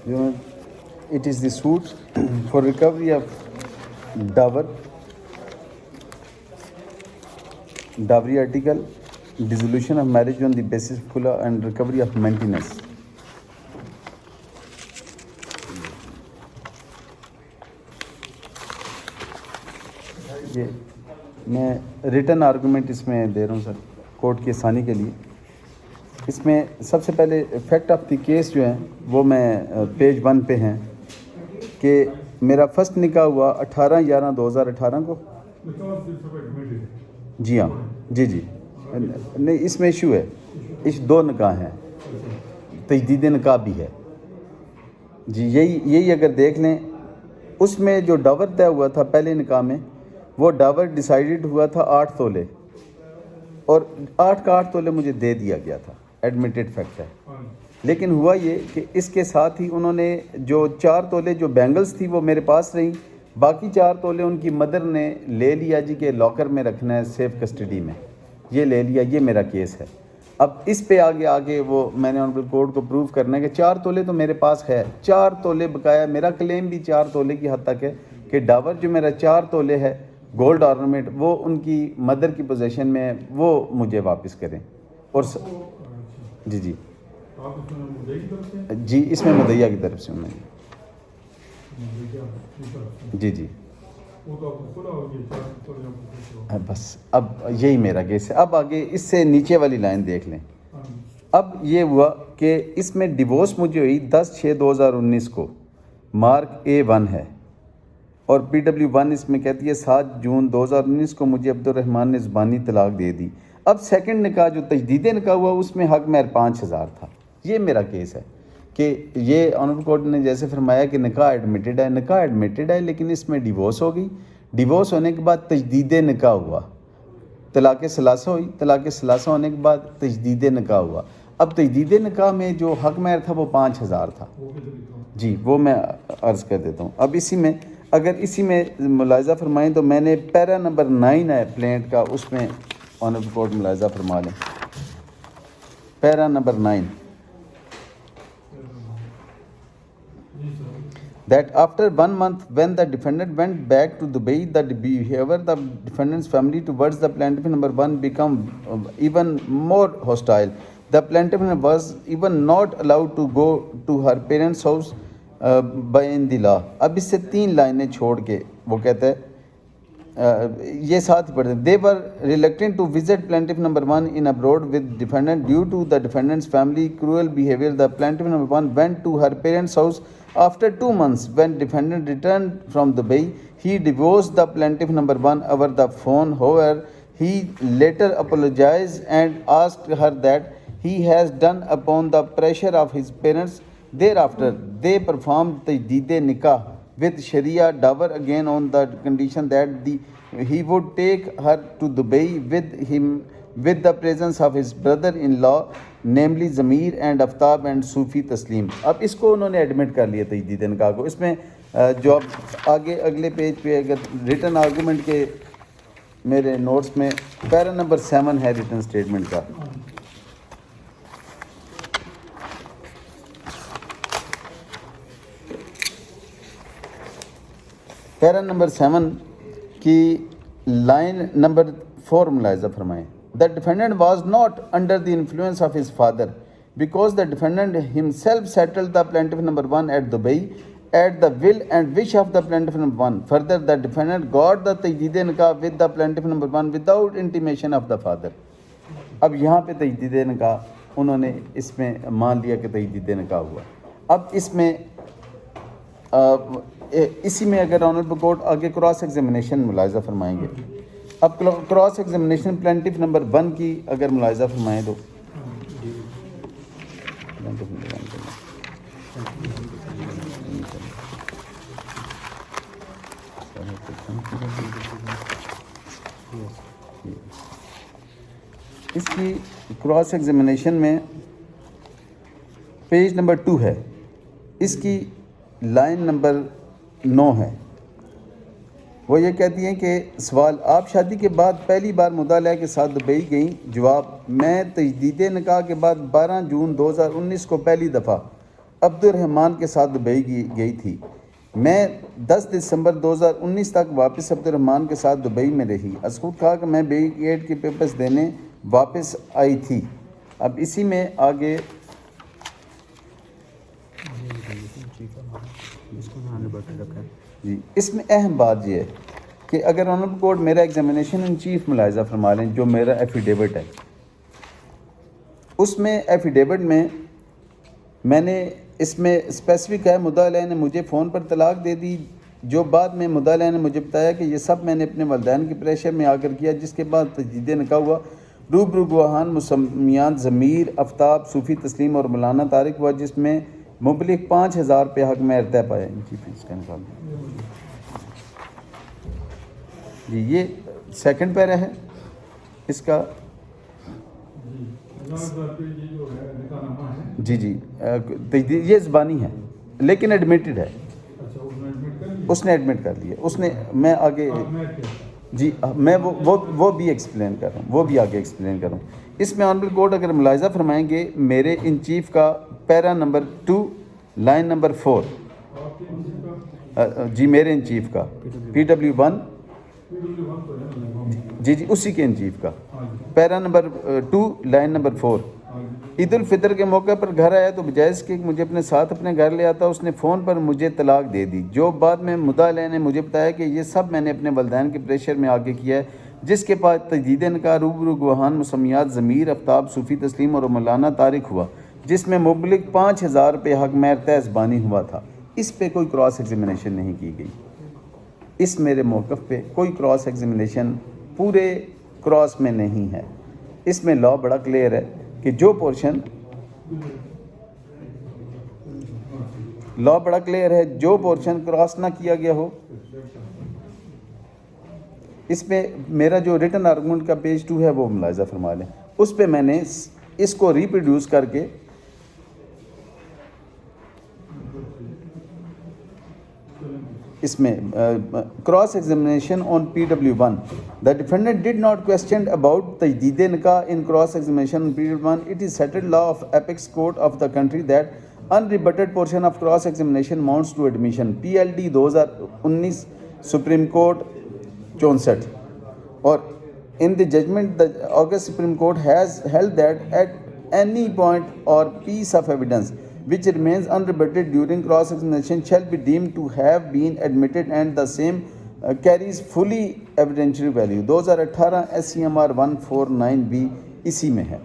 You know, it is the suit for recovery of dowry article, dissolution of marriage on the basis of khula, and recovery of maintenance. یہ میں return argument اس میں دے رہا ہوں سر court کی آسانی کے لیے. اس میں سب سے پہلے فیکٹ آف دی کیس جو ہیں وہ میں پیج 1 پہ ہیں کہ میرا فرسٹ نکاح ہوا 18/11/2018 کو. جی ہاں جی نہیں اس میں ایشو ہے، اس 2 نکاح ہیں، تجدید نکاح بھی ہے جی. یہی اگر دیکھ لیں اس میں جو ڈاور طے ہوا تھا پہلے نکاح میں، وہ ڈاور ڈیسائیڈڈ ہوا تھا 8 تولے، اور 8 کا 8 تولے مجھے دے دیا گیا تھا، ایڈمیٹڈ فیکٹ ہے. لیکن ہوا یہ کہ اس کے ساتھ ہی انہوں نے جو 4 تولے جو بینگلز تھی وہ میرے پاس رہیں، باقی 4 تولے ان کی مدر نے لے لیا جی کہ لاکر میں رکھنا ہے سیف کسٹڈی میں، یہ لے لیا. یہ میرا کیس ہے. اب اس پہ آگے وہ میں نے آنریبل کورٹ کو پروف کرنا ہے کہ 4 تولے تو میرے پاس ہے، 4 تولے بقایا. میرا کلیم بھی 4 تولے کی حد تک ہے کہ ڈاور جو میرا 4 تولے ہے گولڈ آرنامنٹ وہ ان کی مدر کی پوزیشن میں ہے، وہ مجھے واپس کریں. اور جی اس میں مدعیہ کی طرف سے انہوں نے جی بس اب یہی میرا کیس ہے. اب آگے اس سے نیچے والی لائن دیکھ لیں. اب یہ ہوا کہ اس میں ڈیورس مجھے ہوئی 10/6/2019 کو، مارک A1 ہے، اور PW1 اس میں کہتی ہے 7 جون 2019 کو مجھے عبد الرحمن نے زبانی طلاق دے دی. اب سیکنڈ نکاح جو تجدید نکاح ہوا اس میں حق مہر 5,000 تھا. یہ میرا کیس ہے کہ یہ آنریبل کورٹ نے جیسے فرمایا کہ نکاح ایڈمیٹڈ ہے لیکن اس میں ڈیورس ہو گئی. ڈیورس ہونے کے بعد تجدید نکاح ہوا، طلاق ثلاثہ ہوئی، طلاق ثلاثہ ہونے کے بعد تجدید نکاح ہوا. اب تجدید نکاح میں جو حق مہر تھا وہ 5,000 تھا جی، وہ میں عرض کر دیتا ہوں. اب اسی میں ملاحظہ فرمائیں تو میں نے پیرا نمبر 9 ہے پلینٹ کا، اس میں آنریبل کورٹ ملاحظہ فرما لیں. پیرا number 9 that after 1 month when the defendant went back to Dubai, the behavior of the defendant's family towards the plaintiff number 1 become even more hostile. The plaintiff was even not allowed to go to her parents' house by in the law. اب اس سے 3 لائنیں چھوڑ کے وہ کہتا ہے یہ ساتھ ہی پڑھتے ہیں. They were reluctant to visit plaintiff number 1 in abroad with defendant due to the defendant's family cruel behavior. The plaintiff number 1 went to her parents' house after 2 months. When defendant returned from Dubai, he divorced the plaintiff number 1 over the phone. However, he later apologized and asked her that he has done upon the pressure of his parents. Thereafter, they performed tajdeed nikah with Sharia dower again on the condition that he would take her to Dubai with him with the presence of his brother-in-law, namely Zamir and Aftab and Sufi Taslim. اب اس کو انہوں نے admit کر لیا تجدید نکاح کو. اس میں جو آگے اگلے پیج پہ اگر ریٹن آرگومنٹ کے میرے نوٹس میں پیرا نمبر 7 ہے ریٹن اسٹیٹمنٹ کا. پیرا نمبر 7 کی لائن نمبر 4 ملاحظہ فرمائیں. The defendant was not under the influence of his father because the defendant himself settled the plaintiff number 1 at Dubai at the will and wish of the plaintiff number 1. Further, the defendant got the tajdeed nikah with the plaintiff number 1 without intimation of the father. اب یہاں پہ تجدید نکاح انہوں نے اس میں مان لیا کہ تجدید نکاح ہوا. اب اس میں اسی میں اگر آنریبل کورٹ آگے کراس ایگزامینیشن ملاحظہ فرمائیں گے. اب کراس ایگزامینیشن پلینٹف نمبر 1 کی اگر ملاحظہ فرمائیں تو اس کی کراس ایگزامینیشن میں پیج نمبر 2 ہے، اس کی لائن نمبر 9 ہے. وہ یہ کہتی ہیں کہ سوال: آپ شادی کے بعد پہلی بار مطالعہ کے ساتھ دبئی گئیں؟ جواب: میں تجدید نکاح کے بعد 12 جون 2019 کو پہلی دفعہ عبد الرحمان کے ساتھ دبئی گئی تھی. میں 10 دسمبر 2019 تک واپس عبد الرحمان کے ساتھ دبئی میں رہی. از خود کہا کہ میں بی ایڈ کے پیپرز دینے واپس آئی تھی. اب اسی میں آگے جی اس میں اہم بات یہ ہے کہ اگر آنریبل کورٹ میرا ایگزامینیشن ان چیف ملاحظہ فرما لیں جو میرا ایفیڈیوٹ ہے، اس میں ایفیڈیوٹ میں نے اس میں اسپیسیفک ہے مدعا علیہ نے مجھے فون پر طلاق دے دی، جو بعد میں مدعا علیہ نے مجھے بتایا کہ یہ سب میں نے اپنے والدین کے پریشر میں آ کر کیا، جس کے بعد تجدید نکاح ہوا. روبرو گواہان مسمیات ضمیر، آفتاب، صوفی تسلیم اور مولانا طارق ہوا، جس میں مبلغ 5000 پہ حق مہر طے پایا. جی یہ سیکنڈ پیرا ہے اس کا. جی تجدید یہ زبانی ہے لیکن ایڈمیٹڈ ہے، اس نے ایڈمٹ کر لیا. اس نے میں آگے جی میں وہ بھی ایکسپلین کر رہا ہوں، وہ بھی آگے ایکسپلین کر رہا ہوں. اس میں آنریبل کورٹ اگر ملاحظہ فرمائیں گے میرے ان چیف کا پیرا نمبر 2 لائن نمبر 4 جی میرے ان چیف کا PW1 جی اسی کے ان چیف کا پیرا نمبر 2 لائن نمبر 4. عید الفطر کے موقع پر گھر آیا تو بجائے اس کے مجھے اپنے ساتھ اپنے گھر لے آتا، اس نے فون پر مجھے طلاق دے دی، جو بعد میں مدعا علیہ نے مجھے بتایا کہ یہ سب میں نے اپنے والدین کے پریشر میں آگے کیا ہے، جس کے بعد تجدید نکاح روبرو گواہان مسمیات ضمیر، آفتاب، صوفی تسلیم اور مولانا طارق ہوا، جس میں مبلغ 5000 پہ حق مہر طے زبانی ہوا تھا. اس پہ کوئی کراس ایگزامینیشن نہیں کی گئی. اس میرے موقف پہ کوئی کراس ایگزامینیشن پورے کراس میں نہیں ہے. اس میں لا بڑا کلیئر ہے کہ جو پورشن لا بڑا کلیئر ہے جو پورشن کراس نہ کیا گیا ہو. اس پہ میرا جو ریٹن آرگومنٹ کا پیج 2 ہے وہ ملاحظہ فرما لیں. اس پہ میں نے اس کو ریپروڈیوس کر کے اس میں cross examination on PW1. The defendant did not question about تجدید نکاح in cross examination on PW1. It is settled law of apex court of the country that unrebutted portion of cross examination amounts to admission. PLD 2019 Supreme Court 64. Or in the judgment the August Supreme Court has held that at any point or piece of evidence which remains unrebutted during cross examination shall be deemed to have been admitted and the same carries fully evidentiary value. 2018 SCMR 149B اسی میں ہے.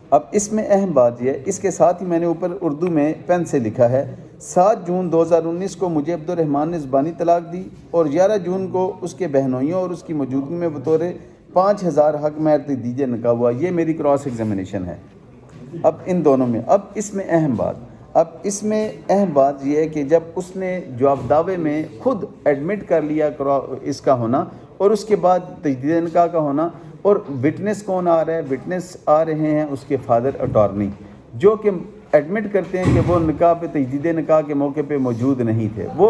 اب اس میں اہم بات یہ ہے، اس کے ساتھ ہی میں نے اوپر اردو میں پین سے لکھا ہے 7 جون 2019 کو مجھے عبد الرحمان نے زبانی طلاق دی اور 11 جون کو اس کے بہنوئیوں اور اس کی موجودگی میں بطور 5000 حق مہر تجدید نکاح ہوا. یہ میری کراس ایگزامینیشن ہے. اب ان دونوں میں اس میں اہم بات یہ ہے کہ جب اس نے جواب دعوے میں خود ایڈمٹ کر لیا اس کا ہونا اور اس کے بعد تجدید نکاح کا ہونا، اور وٹنس کون آ رہا ہے؟ وٹنس آ رہے ہیں اس کے فادر اٹارنی، جو کہ ایڈمٹ کرتے ہیں کہ وہ نکاح پہ تجدید نکاح کے موقع پہ موجود نہیں تھے. وہ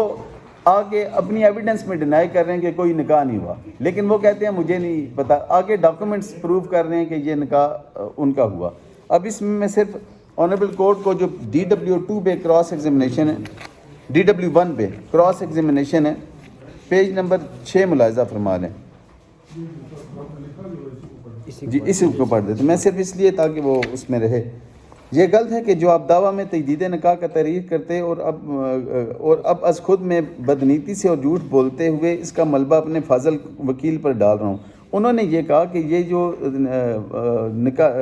آگے اپنی ایویڈنس میں ڈینائی کر رہے ہیں کہ کوئی نکاح نہیں ہوا، لیکن وہ کہتے ہیں مجھے نہیں پتا. آگے ڈاکومنٹس پروو کر رہے ہیں کہ یہ نکاح ان کا ہوا. اب اس میں صرف آنریبل کورٹ کو جو DW2 پہ کراس ایگزامینیشن ہے، DW1 پہ کراس ایگزامینیشن ہے، پیج نمبر 6 ملاحظہ فرما لیں. جی اسی کو پڑھ دیتے میں صرف اس لیے تاکہ وہ اس میں رہے. یہ غلط ہے کہ جو آپ دعویٰ میں تجدید نکاح کا تحریر کرتے اور اب از خود میں بدنیتی سے اور جھوٹ بولتے ہوئے اس کا ملبہ اپنے فاضل وکیل پر ڈال رہا ہوں. انہوں نے یہ کہا کہ یہ جو نکاح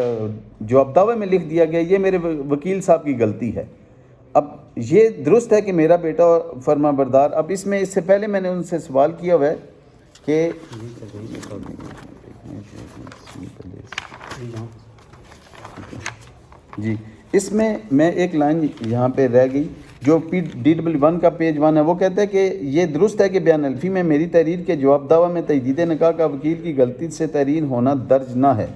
جو اب دعوے میں لکھ دیا گیا یہ میرے وکیل صاحب کی غلطی ہے. اب یہ درست ہے کہ میرا بیٹا فرما بردار. اب اس میں اس سے پہلے میں نے ان سے سوال کیا ہوا ہے کہ جی اس میں ایک لائن یہاں پہ رہ گئی جو DW1 کا پیج 1 ہے. وہ کہتا ہے کہ یہ درست ہے کہ بیان الفی میں میری تحریر کے جواب دعویٰ میں تجدید نکاح کا وکیل کی غلطی سے تحریر ہونا درج نہ ہے.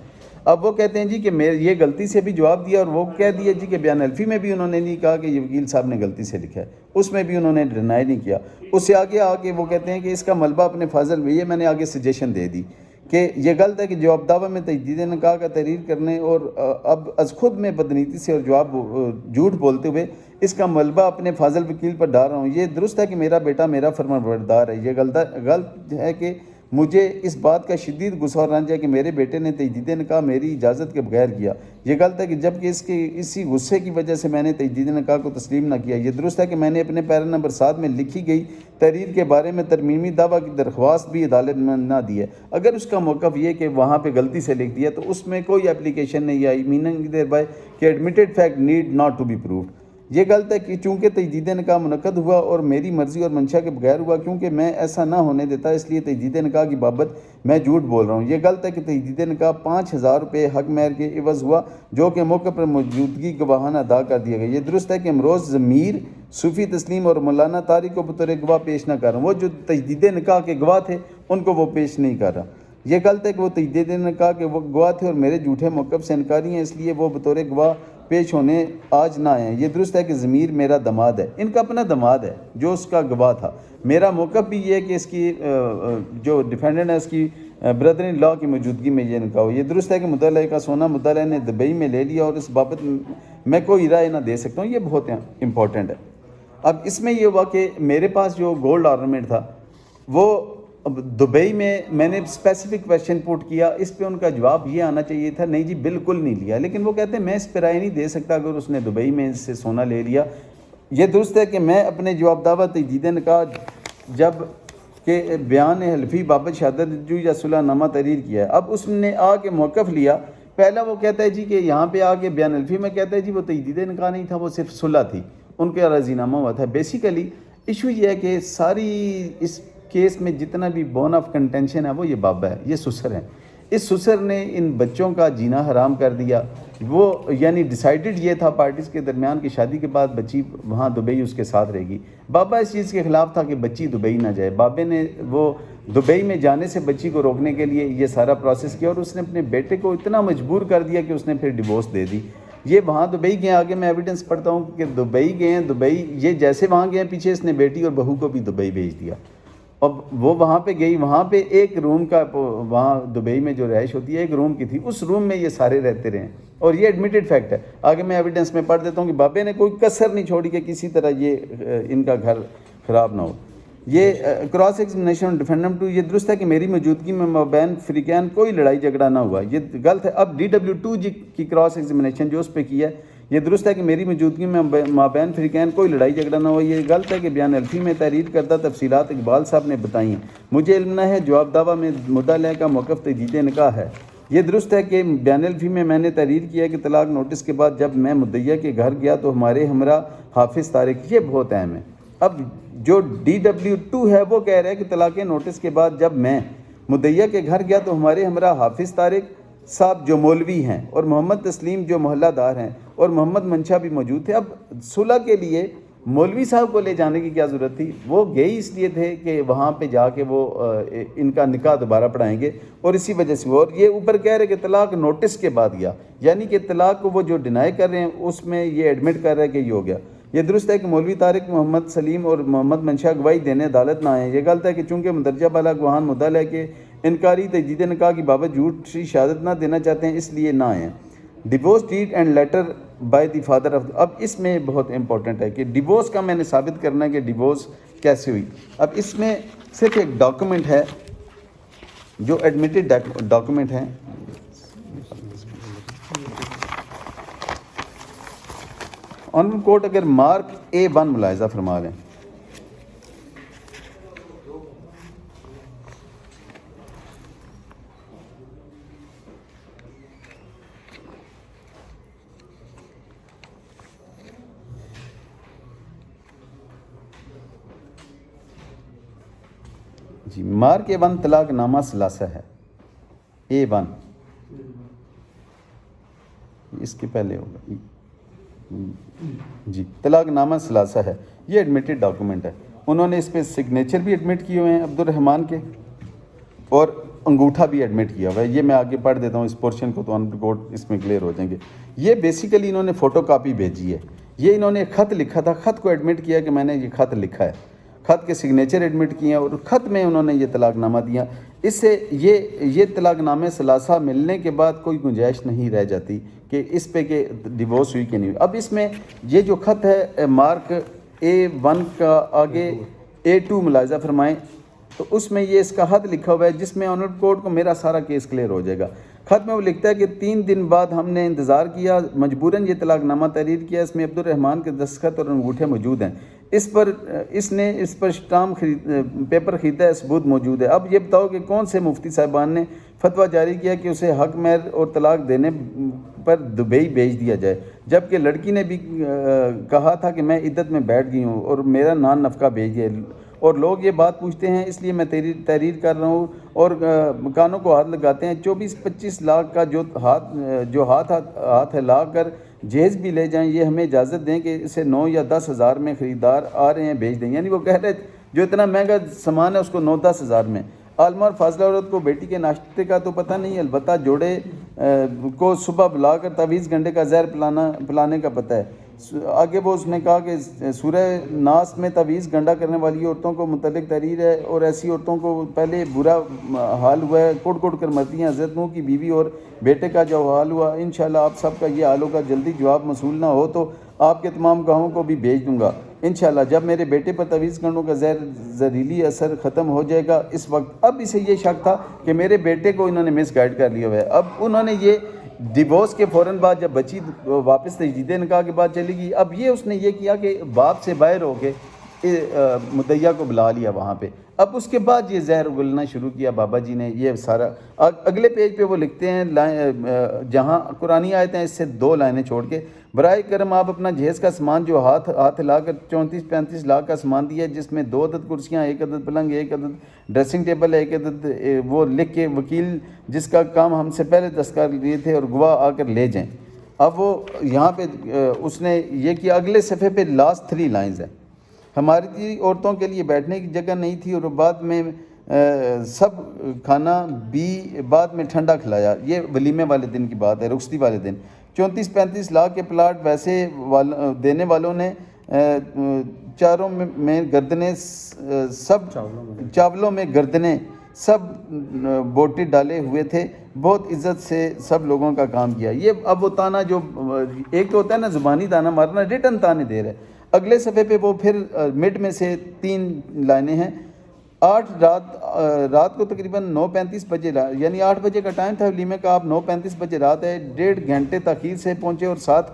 اب وہ کہتے ہیں جی کہ میں یہ غلطی سے بھی جواب دیا، اور وہ کہہ دیا جی کہ بیان الفی میں بھی انہوں نے نہیں کہا کہ یہ وکیل صاحب نے غلطی سے لکھا ہے، اس میں بھی انہوں نے ڈینائی نہیں کیا. اس سے آگے وہ کہتے ہیں کہ اس کا ملبہ اپنے فاضل میں، یہ میں نے آگے سجیشن دے دی کہ یہ غلط ہے کہ جواب دعویٰ میں تجدید نکاح کا تحریر کرنے اور اب از خود میں بدنیتی سے اور جواب جھوٹ بولتے ہوئے اس کا ملبہ اپنے فاضل وکیل پر ڈال رہا ہوں. یہ درست ہے کہ میرا بیٹا میرا فرمانبردار ہے. یہ غلط ہے کہ مجھے اس بات کا شدید غصہ اور رنج ہے کہ میرے بیٹے نے تجدید نکاح میری اجازت کے بغیر کیا. یہ غلط ہے کہ جب کہ اسی غصے کی وجہ سے میں نے تجدید نکاح کو تسلیم نہ کیا. یہ درست ہے کہ میں نے اپنے پیرا نمبر 7 میں لکھی گئی تحریر کے بارے میں ترمیمی دعویٰ کی درخواست بھی عدالت میں نہ دی ہے. اگر اس کا موقف یہ کہ وہاں پہ غلطی سے لکھ دیا تو اس میں کوئی اپلیکیشن نہیں آئی. میننگ دیر بائی کہ admitted fact need not to be proved. یہ غلط ہے کہ چونکہ تجدید نکاح منعقد ہوا اور میری مرضی اور منشا کے بغیر ہوا کیونکہ میں ایسا نہ ہونے دیتا اس لیے تجدید نکاح کی بابت میں جھوٹ بول رہا ہوں. یہ غلط ہے کہ تجدید نکاح 5,000 روپے حق مہر کے عوض ہوا جو کہ موقع پر موجودگی گواہانہ ادا کر دیا گیا. یہ درست ہے کہ امروز ضمیر صوفی تسلیم اور مولانا طارق کو بطور گواہ پیش نہ کر رہا ہوں. وہ جو تجدید نکاح کے گواہ تھے ان کو وہ پیش نہیں کر رہا. یہ غلط ہے کہ وہ تجدید نکاح کے وہ گواہ تھے اور میرے جھوٹے موقف سے انکاری ہیں اس لیے وہ بطور گواہ پیش ہونے آج نہ آئے. یہ درست ہے کہ ضمیر میرا دماد ہے. ان کا اپنا دماد ہے جو اس کا گواہ تھا. میرا موقف بھی یہ ہے کہ اس کی جو ڈیفینڈنٹ ہے اس کی بردر ان لا کی موجودگی میں یہ نکاح ہو. یہ درست ہے کہ مدعا کا سونا مدعا نے دبئی میں لے لیا اور اس بابت میں کوئی رائے نہ دے سکتا ہوں. یہ بہت امپورٹنٹ ہے. اب اس میں یہ ہوا کہ میرے پاس جو گولڈ آرنامنٹ تھا وہ دبئی میں نے اسپیسیفک کویشچن پوٹ کیا. اس پہ ان کا جواب یہ آنا چاہیے تھا نہیں جی بالکل نہیں لیا. لیکن وہ کہتے ہیں میں اس پہ رائے نہیں دے سکتا اگر اس نے دبئی میں اس سے سونا لے لیا. یہ درست ہے کہ میں اپنے جواب دعویٰ تجدید نکاح جب کہ بیان حلفی بابت شہادت جو یا صلح نامہ تحریر کیا ہے. اب اس نے آ کے موقف لیا. پہلا وہ کہتا ہے جی کہ یہاں پہ آ کے بیان حلفی میں کہتا ہے جی وہ تجدید نکاح نہیں تھا وہ صرف صلح تھی ان کا رضی نامہ ہوا تھا. بیسیکلی ایشو یہ ہے کہ ساری اس کیس میں جتنا بھی بون آف کنٹینشن ہے وہ یہ بابا ہے, یہ سسر ہیں. اس سسر نے ان بچوں کا جینا حرام کر دیا. وہ یعنی ڈیسائیڈڈ یہ تھا پارٹیز کے درمیان کہ شادی کے بعد بچی وہاں دبئی اس کے ساتھ رہے گی. بابا اس چیز کے خلاف تھا کہ بچی دبئی نہ جائے. بابے نے وہ دبئی میں جانے سے بچی کو روکنے کے لیے یہ سارا پروسیس کیا اور اس نے اپنے بیٹے کو اتنا مجبور کر دیا کہ اس نے پھر ڈیورس دے دی. یہ وہاں دبئی گئے, آگے میں ایویڈنس پڑھتا ہوں کہ دبئی گئے ہیں. دبئی یہ جیسے وہاں گئے پیچھے اس نے بیٹی اور بہو کو بھی دبئی بھیج دیا. اب وہ وہاں پہ گئی, وہاں پہ ایک روم کا وہاں دبئی میں جو رہائش ہوتی ہے ایک روم کی تھی, اس روم میں یہ سارے رہتے رہے اور یہ ایڈمیٹڈ فیکٹ ہے. آگے میں ایویڈنس میں پڑھ دیتا ہوں کہ بابے نے کوئی کسر نہیں چھوڑی کہ کسی طرح یہ ان کا گھر خراب نہ ہو. یہ کراس ایگزامینیشن ڈیفینڈنٹ 2 یہ درست ہے کہ میری موجودگی میں مابین فریقین کوئی لڑائی جھگڑا نہ ہوا. یہ غلط ہے. اب DW2 جی کی کراس ایگزامینیشن جو اس پہ کی ہے یہ درست ہے کہ میری موجودگی میں مابین فریقین کوئی لڑائی جھگڑا نہ ہوا. یہ غلط ہے کہ بیان حلفی میں تحریر کردہ تفصیلات اقبال صاحب نے بتائی ہیں. مجھے علم نہ ہے جواب دعویٰ میں مدعا کا موقف تجدید نکاح ہے. یہ درست ہے کہ بیان حلفی میں نے تحریر کیا کہ طلاق نوٹس کے بعد جب میں مدعیہ کے گھر گیا تو ہمارے ہمراہ حافظ طارق. یہ بہت اہم ہے. اب جو DW2 ہے وہ کہہ رہا ہے کہ طلاق نوٹس کے بعد جب میں مدعیہ کے گھر گیا تو ہمارے ہمراہ حافظ طارق صاحب جو مولوی ہیں اور محمد تسلیم جو محلہ دار ہیں اور محمد منشا بھی موجود تھے. اب صلح کے لیے مولوی صاحب کو لے جانے کی کیا ضرورت تھی؟ وہ گئے اس لیے تھے کہ وہاں پہ جا کے وہ ان کا نکاح دوبارہ پڑھائیں گے اور اسی وجہ سے وہ, اور یہ اوپر کہہ رہے کہ طلاق نوٹس کے بعد گیا, یعنی کہ طلاق کو وہ جو ڈینائی کر رہے ہیں اس میں یہ ایڈمٹ کر رہا ہے کہ یہ ہو گیا. یہ درست ہے کہ مولوی طارق محمد سلیم اور محمد منشا گواہی دینے عدالت نہ آئے. یہ غلط ہے کہ چونکہ مندرجہ بالا گواہان مدعا کے انکاری تجدید نکاح کی بابت جھوٹی شہادت نہ دینا چاہتے ہیں اس لیے نہ آئیں. Divorce deed and letter by the father of. اب اس میں بہت امپورٹنٹ ہے کہ ڈیورس کا میں نے ثابت کرنا ہے کہ ڈیورس کیسے ہوئی. اب اس میں صرف ایک ڈاکومنٹ ہے جو ایڈمیٹڈ ڈاکومنٹ ہے. آنریبل کورٹ اگر مارک A1 ملاحظہ فرما لیں. جی مارک A1 طلاق نامہ ثلاثہ ہے. A1 اس کے پہلے ہوگا جی. طلاق نامہ ثلاثہ ہے. یہ ایڈمیٹڈ ڈاکومنٹ ہے. انہوں نے اس پہ سگنیچر بھی ایڈمٹ کیے ہوئے ہیں عبد الرحمن کے اور انگوٹھا بھی ایڈمٹ کیا ہوا ہے. یہ میں آگے پڑھ دیتا ہوں اس پورشن کو تو آنریبل کورٹ اس میں کلیئر ہو جائیں گے. یہ بیسیکلی انہوں نے فوٹو کاپی بھیجی ہے. یہ انہوں نے خط لکھا تھا, خط کو ایڈمٹ کیا کہ میں نے یہ خط لکھا ہے, خط کے سگنیچر ایڈمٹ کیے ہیں اور خط میں انہوں نے یہ طلاق نامہ دیا. اس سے یہ طلاق نامے ثلاثہ ملنے کے بعد کوئی گنجائش نہیں رہ جاتی کہ اس پہ کہ ڈیورس ہوئی کہ نہیں ہوئی۔ اب اس میں یہ جو خط ہے مارک A1 کا آگے A2 ملاحظہ فرمائیں تو اس میں یہ اس کا حد لکھا ہوا ہے جس میں آنریبل کورٹ کو میرا سارا کیس کلیئر ہو جائے گا۔ خط میں وہ لکھتا ہے کہ 3 دن بعد ہم نے انتظار کیا، مجبوراً یہ طلاق نامہ تحریر کیا، اس میں عبدالرحمن کے دستخط اور انگوٹھے موجود ہیں، اس نے اس پر اسٹامپ پیپر خریدا ہے، ثبوت موجود ہے۔ اب یہ بتاؤ کہ کون سے مفتی صاحبان نے فتویٰ جاری کیا کہ اسے حق مہر اور طلاق دینے پر دبئی بھیج دیا جائے، جبکہ لڑکی نے بھی کہا تھا کہ میں عدت میں بیٹھ گئی ہوں اور میرا نان نفقہ بھیج دیا، اور لوگ یہ بات پوچھتے ہیں اس لیے میں تحریر کر رہا ہوں، اور کانوں کو ہاتھ لگاتے ہیں۔ 24-25 لاکھ کا جو ہاتھ ہلا کر جہیز بھی لے جائیں، یہ ہمیں اجازت دیں کہ اسے 9 یا 10 ہزار میں خریدار آ رہے ہیں بھیج دیں۔ یعنی وہ کہہ رہے جو اتنا مہنگا سامان ہے اس کو 9-10 ہزار میں۔ عالمہ اور فاضلہ عورت کو بیٹی کے ناشتے کا تو پتہ نہیں، البتہ جوڑے کو صبح بلا کر تعویذ گنڈے کا زہر پلانے کا پتہ ہے۔ آگے وہ اس نے کہا کہ سورہ ناس میں تعویذ گنڈا کرنے والی عورتوں کو متعلق تحریر ہے، اور ایسی عورتوں کو پہلے برا حال ہوا ہے، کڑ کڑ کر مرتی ہیں۔ حضرت نوح کی بیوی اور بیٹے کا جو حال ہوا، انشاءاللہ آپ سب کا یہ حال ہوگا، جلدی جواب موصول نہ ہو تو آپ کے تمام گواہوں کو بھی بھیج دوں گا انشاءاللہ، جب میرے بیٹے پر تعویذ گنڈوں کا زہریلی اثر ختم ہو جائے گا۔ اس وقت اب اسے یہ شک تھا کہ میرے بیٹے کو انہوں نے مس گائیڈ کر لیا ہوا ہے۔ اب انہوں نے یہ ڈیورس کے فوراً بعد جب بچی واپس تجدید نکاح کے بعد چلی گئی، اب یہ اس نے یہ کیا کہ باپ سے باہر ہو کے مدعیہ کو بلا لیا وہاں پہ۔ اب اس کے بعد یہ زہر اگلنا شروع کیا بابا جی نے، یہ سارا اگلے پیج پہ وہ لکھتے ہیں جہاں قرآنی آیت ہیں اس سے 2 لائنیں چھوڑ کے، برائے کرم آپ اپنا جہیز کا سامان جو ہاتھ ہلا کر 34-35 لاکھ کا سامان دیا ہے، جس میں 2 عدد کرسیاں، 1 عدد پلنگ، 1 عدد ڈریسنگ ٹیبل ہے، 1 عدد وہ لکھ کے وکیل جس کا کام ہم سے پہلے دستخط لیے تھے اور گواہ آ کر لے جائیں۔ اب وہ یہاں پہ اس نے یہ کیا، اگلے صفحے پہ لاسٹ 3 لائنز ہیں، ہماری عورتوں کے لیے بیٹھنے کی جگہ نہیں تھی اور بعد میں سب کھانا بھی بعد میں ٹھنڈا کھلایا۔ یہ ولیمے والے دن کی بات ہے، رخصتی والے دن۔ 34-35 لاکھ کے پلاٹ ویسے دینے والوں نے چاروں میں گردنیں سب چاولوں میں گردنیں سب بوٹے ڈالے ہوئے تھے، بہت عزت سے سب لوگوں کا کام کیا۔ یہ اب وہ تانا جو ایک تو ہوتا ہے نا زبانی تانا مارنا، ریٹن تانے دے رہے۔ اگلے صفحے پہ وہ پھر مڈ میں سے 3 لائنیں ہیں۔ 8 رات کو تقریباً 9:35 بجے، یعنی 8 بجے کا ٹائم تھا ولیمے کا، آپ 9:35 بجے رات ہے، 1.5 گھنٹے تاخیر سے پہنچے اور ساتھ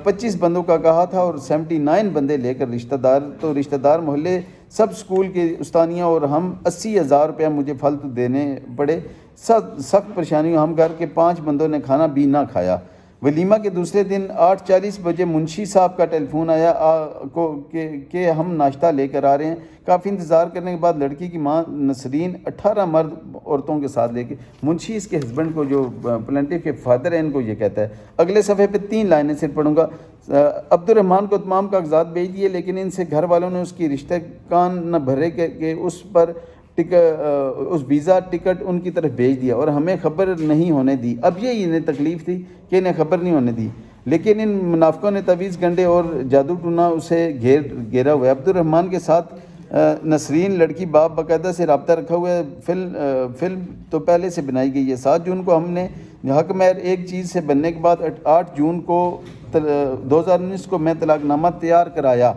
25 بندوں کا کہا تھا اور 79 بندے لے کر رشتہ دار محلے سب اسکول کے استانیہ اور ہم 80,000 روپیہ مجھے فالتو دینے پڑے، سخت پریشانی، ہم گھر کے 5 بندوں نے کھانا بھی نہ کھایا۔ ولیمہ کے دوسرے دن 8:40 بجے منشی صاحب کا ٹیلی فون آیا کہ ہم ناشتہ لے کر آ رہے ہیں۔ کافی انتظار کرنے کے بعد لڑکی کی ماں نسرین 18 مرد عورتوں کے ساتھ لے کے، منشی اس کے ہسبینڈ کو جو پلنٹیف کے فادر ہیں ان کو یہ کہتا ہے۔ اگلے صفحے پہ 3 لائنیں صرف پڑھوں گا۔ عبدالرحمن کو تمام کاغذات بھیج دیے، لیکن ان سے گھر والوں نے اس کی رشتہ کان نہ بھرے کہ اس پر اس ویزا ٹکٹ ان کی طرف بھیج دیا اور ہمیں خبر نہیں ہونے دی۔ اب یہ انہیں تکلیف تھی کہ انہیں خبر نہیں ہونے دی، لیکن ان منافقوں نے تعویذ گنڈے اور جادو ٹونا اسے گھیرا ہوا ہے۔ عبدالرحمن کے ساتھ نسرین لڑکی باپ باقاعدہ سے رابطہ رکھا ہوا ہے، فلم تو پہلے سے بنائی گئی ہے۔ 7 جون کو ہم نے حق مہر ایک چیز سے بننے کے بعد 8 جون کو 2019 کو میں طلاق نامہ تیار کرایا۔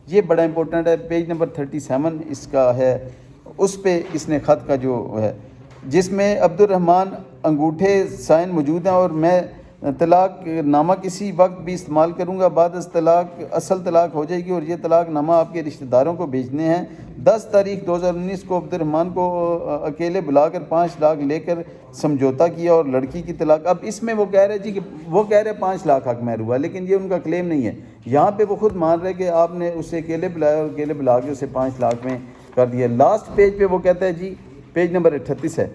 یہ بڑا امپورٹنٹ ہے، پیج نمبر 37 اس کا ہے، اس پہ اس نے خط کا جو ہے جس میں عبدالرحمن انگوٹھے سائن موجود ہیں، اور میں طلاق نامہ کسی وقت بھی استعمال کروں گا، بعد از طلاق اصل طلاق ہو جائے گی اور یہ طلاق نامہ آپ کے رشتہ داروں کو بھیجنے ہیں۔ 10 تاریخ 2019 کو عبدالرحمن کو اکیلے بلا کر 5 لاکھ لے کر سمجھوتا کیا اور لڑکی کی طلاق۔ اب اس میں وہ کہہ رہے جی کہ وہ کہہ رہے 5 لاکھ حق مہر ہوا، لیکن یہ ان کا کلیم نہیں ہے۔ یہاں پہ وہ خود مان رہے کہ آپ نے اسے اکیلے بلایا اور اکیلے بلا کے اسے 5 لاکھ میں کر دیا۔ لاسٹ پیج پہ وہ کہتا ہے جی، پیج نمبر 38 ہے،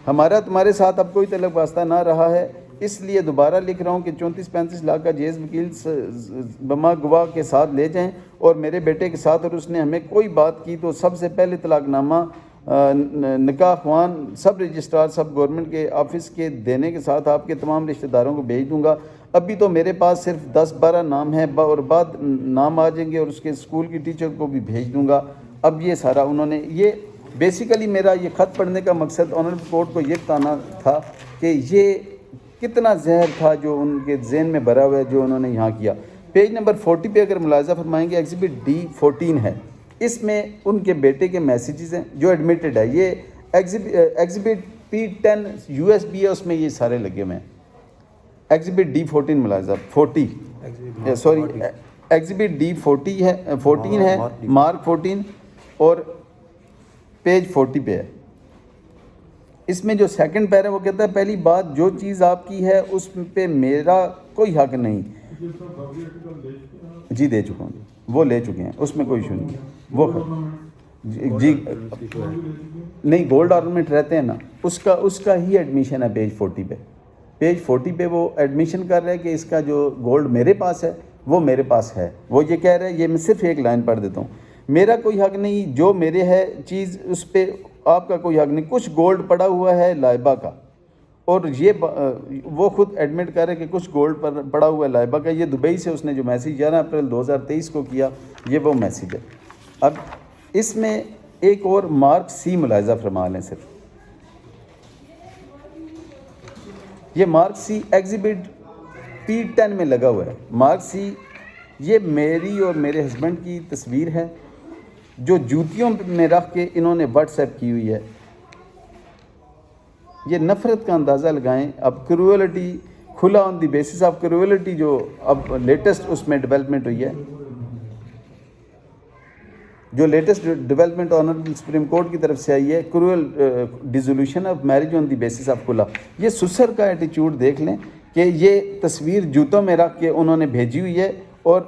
ہمارا تمہارے ساتھ اب کوئی تعلق واسطہ نہ رہا ہے، اس لیے دوبارہ لکھ رہا ہوں کہ 34-35 لاکھ کا جہیز وکیل بما گواہ کے ساتھ لے جائیں اور میرے بیٹے کے ساتھ، اور اس نے ہمیں کوئی بات کی تو سب سے پہلے طلاق نامہ نکاح خوان سب رجسٹرار سب گورنمنٹ کے آفس کے دینے کے ساتھ آپ کے تمام رشتہ داروں کو بھیج دوں گا۔ ابھی تو میرے پاس صرف 10-12 نام ہیں اور بعد نام آ جائیں گے اور اس کے اسکول کی ٹیچر کو بھی بھیج دوں گا۔ اب یہ سارا انہوں نے یہ بیسیکلی میرا یہ خط پڑھنے کا مقصد آنریبل کورٹ کو یہ بتانا تھا کہ یہ کتنا زہر تھا جو ان کے ذہن میں بھرا ہوا ہے جو انہوں نے یہاں کیا. پیج نمبر 40 پہ اگر ملاحظہ فرمائیں گے ایگزیبٹ D14 ہے, اس میں ان کے بیٹے کے میسیجز ہیں جو ایڈمیٹڈ ہے. یہ ایگزیبٹ P10 USB ہے, اس میں یہ سارے لگے ہوئے ہیں. ایگزیبٹ D14 ملاحظہ 40 سوری ایگزیبٹ D40 ہے 14 ہے مارک 14 اور پیج 40 پہ ہے. اس میں جو سیکنڈ پیر ہے وہ کہتا ہے پہلی بات جو چیز آپ کی ہے اس پہ میرا کوئی حق نہیں. جی دے چکا ہوں, وہ لے چکے ہیں, اس میں کوئی ایشو نہیں ہے. وہ جی نہیں گولڈ آرنمنٹ رہتے ہیں نا, اس کا ہی ایڈمیشن ہے پیج 40 پہ. پیج 40 پہ وہ ایڈمیشن کر رہے ہیں کہ اس کا جو گولڈ میرے پاس ہے وہ میرے پاس ہے. وہ یہ کہہ رہے ہیں, یہ میں صرف ایک لائن پڑھ دیتا ہوں, میرا کوئی حق نہیں, جو میرے ہے چیز اس پہ آپ کا کوئی حق نہیں. کچھ گولڈ پڑا ہوا ہے لائبہ کا, اور یہ وہ خود ایڈمٹ کر رہے کہ کچھ گولڈ پر پڑا ہوا ہے لائبہ کا. یہ دبئی سے اس نے جو میسیج 11 اپریل 2023 کو کیا, یہ وہ میسیج ہے. اب اس میں ایک اور مارک سی ملاحظہ فرما لیں صرف. یہ مارک سی ایگزیبٹ P10 میں لگا ہوا ہے. مارک سی یہ میری اور میرے ہسبینڈ کی تصویر ہے جو جوتیوں میں رکھ کے انہوں نے واٹس ایپ کی ہوئی ہے. یہ نفرت کا اندازہ لگائیں. اب کروئلٹی کھلا on the basis of cruelty جو اب لیٹسٹ اس میں ڈیولپمنٹ ہوئی ہے, جو latest development honourable supreme court کی طرف سے آئی ہے, cruel dissolution of marriage on the basis of کھلا. یہ سسر کا ایٹیچیوڈ دیکھ لیں کہ یہ تصویر جوتوں میں رکھ کے انہوں نے بھیجی ہوئی ہے اور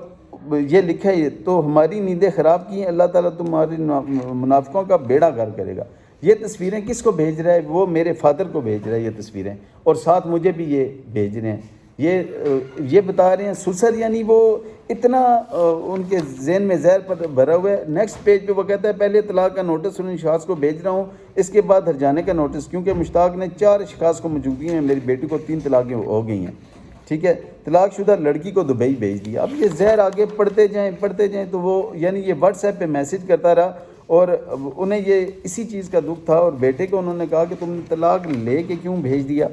یہ لکھا ہے تو ہماری نیندیں خراب کی ہیں, اللہ تعالیٰ تمہاری منافقوں کا بیڑا غرق کرے گا. یہ تصویریں کس کو بھیج رہا ہے؟ وہ میرے فادر کو بھیج رہا ہے یہ تصویریں, اور ساتھ مجھے بھی یہ بھیج رہے ہیں. یہ بتا رہے ہیں سسر, یعنی وہ اتنا ان کے ذہن میں زہر پر بھرا ہوا ہے. نیکسٹ پیج پہ وہ کہتا ہے پہلے طلاق کا نوٹس ان اشخاص کو بھیج رہا ہوں, اس کے بعد ہرجانے کا نوٹس, کیونکہ مشتاق نے 4 اشخاص کو موجودگی میں میری بیٹی کو 3 طلاقیں ہو گئی ہیں. ٹھیک ہے, طلاق شدہ لڑکی کو دبئی بھیج دیا. اب یہ زہر آگے پڑھتے جائیں تو وہ یعنی یہ واٹس ایپ پہ میسیج کرتا رہا, اور انہیں یہ اسی چیز کا دکھ تھا, اور بیٹے کو انہوں نے کہا کہ تم نے طلاق لے کے کیوں بھیج دیا.